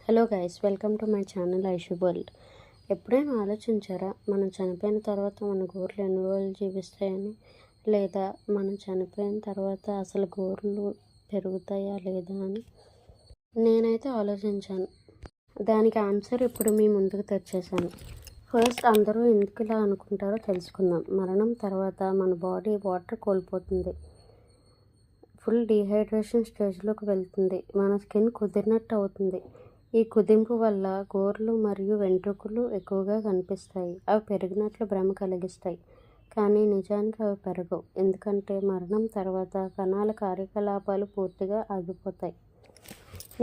Hello guys, welcome to my channel Aishu world. ఎప్పుడైనా ఆలోచించారా మనం చనిపోయిన తర్వాత మన గోర్లు ఎన్ని రోజులు జీవిస్తాయని? లేదా మనం చనిపోయిన తర్వాత అసలు గోర్లు పెరుగుతాయా లేదా అని నేనైతే ఆలోచించాను. దానికి ఆన్సర్ ఇప్పుడు మీ ముందుకు తెచ్చేసాను. ఫస్ట్ అందరూ ఎందుకు ఇలా అనుకుంటారో తెలుసుకుందాం. మరణం తర్వాత మన బాడీ వాటర్ కోల్పోతుంది, ఫుల్ డీహైడ్రేషన్ స్టేజ్లోకి వెళ్తుంది, మన స్కిన్ కుదిరినట్టు అవుతుంది. ఈ కుదింపు వల్ల గోర్లు మరియు వెంట్రుకలు ఎక్కువగా కనిపిస్తాయి. అవి పెరిగినట్లు భ్రమ కలిగిస్తాయి, కానీ నిజానికి అవి పెరగవు. ఎందుకంటే మరణం తర్వాత కణాల కార్యకలాపాలు పూర్తిగా ఆగిపోతాయి.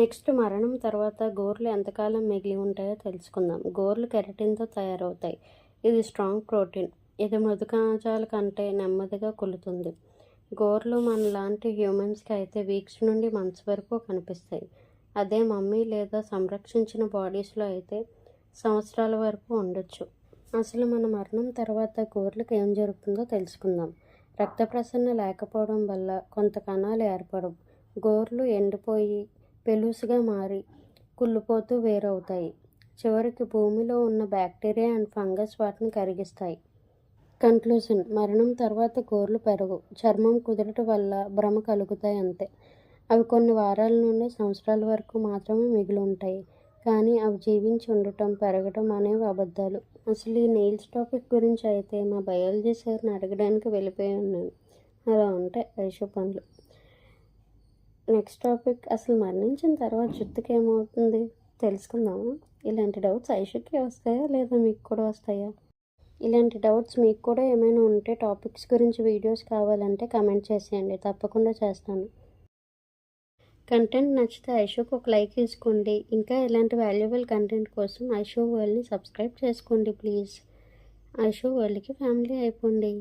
నెక్స్ట్, మరణం తర్వాత గోర్లు ఎంతకాలం మిగిలి ఉంటాయో తెలుసుకుందాం. గోర్లు కెరటిన్తో తయారవుతాయి. ఇది స్ట్రాంగ్ ప్రోటీన్. ఇది మృదు కణజాల కంటే నెమ్మదిగా కులుతుంది. గోర్లు మనలాంటి హ్యూమన్స్కి అయితే వీక్స్ నుండి మంత్స్ వరకు కనిపిస్తాయి. అదే మమ్మీ లేదా సంరక్షించిన బాడీస్లో అయితే సంవత్సరాల వరకు ఉండొచ్చు. అసలు మన మరణం తర్వాత గోర్లకు ఏం జరుగుతుందో తెలుసుకుందాం. రక్త ప్రసరణ లేకపోవడం వల్ల కొంత కణాలు ఏర్పడవు. గోర్లు ఎండిపోయి పెలుసుగా మారి కుళ్ళిపోతూ వేరవుతాయి. చివరికి భూమిలో ఉన్న బ్యాక్టీరియా అండ్ ఫంగస్ వాటిని కరిగిస్తాయి. కన్క్లూజన్: మరణం తర్వాత గోర్లు పెరగవు, చర్మం కుదరటం వల్ల భ్రమ కలుగుతాయి అంతే. అవి కొన్ని వారాల నుండి సంవత్సరాల వరకు మాత్రమే మిగిలి ఉంటాయి, కానీ అవి జీవించి ఉండటం, పెరగటం అనేవి అబద్ధాలు. అసలు ఈ నెయిల్స్ టాపిక్ గురించి అయితే మా బయాలజీ సార్ని అడగడానికి వెళ్ళిపోయి ఉన్నాను. అలా ఉంటాయి ఐషు పనులు. నెక్స్ట్ టాపిక్, అసలు మరణించిన తర్వాత జుట్టుకి ఏమవుతుంది తెలుసుకుందామా? ఇలాంటి డౌట్స్ ఐషుకి వస్తాయా లేదా మీకు కూడా వస్తాయా? ఇలాంటి డౌట్స్ మీకు కూడా ఏమైనా ఉంటే టాపిక్స్ గురించి వీడియోస్ కావాలంటే కమెంట్ చేసేయండి, తప్పకుండా చేస్తాను. కంటెంట్ నచ్చితే ఐషోకి ఒక లైక్ ఇసుకోండి. ఇంకా ఇలాంటి వాల్యుబుల్ కంటెంట్ కోసం ఐషో వరల్డ్ని సబ్స్క్రైబ్ చేసుకోండి ప్లీజ్. ఐషో వరల్డ్కి ఫ్యామిలీ అయిపోండి.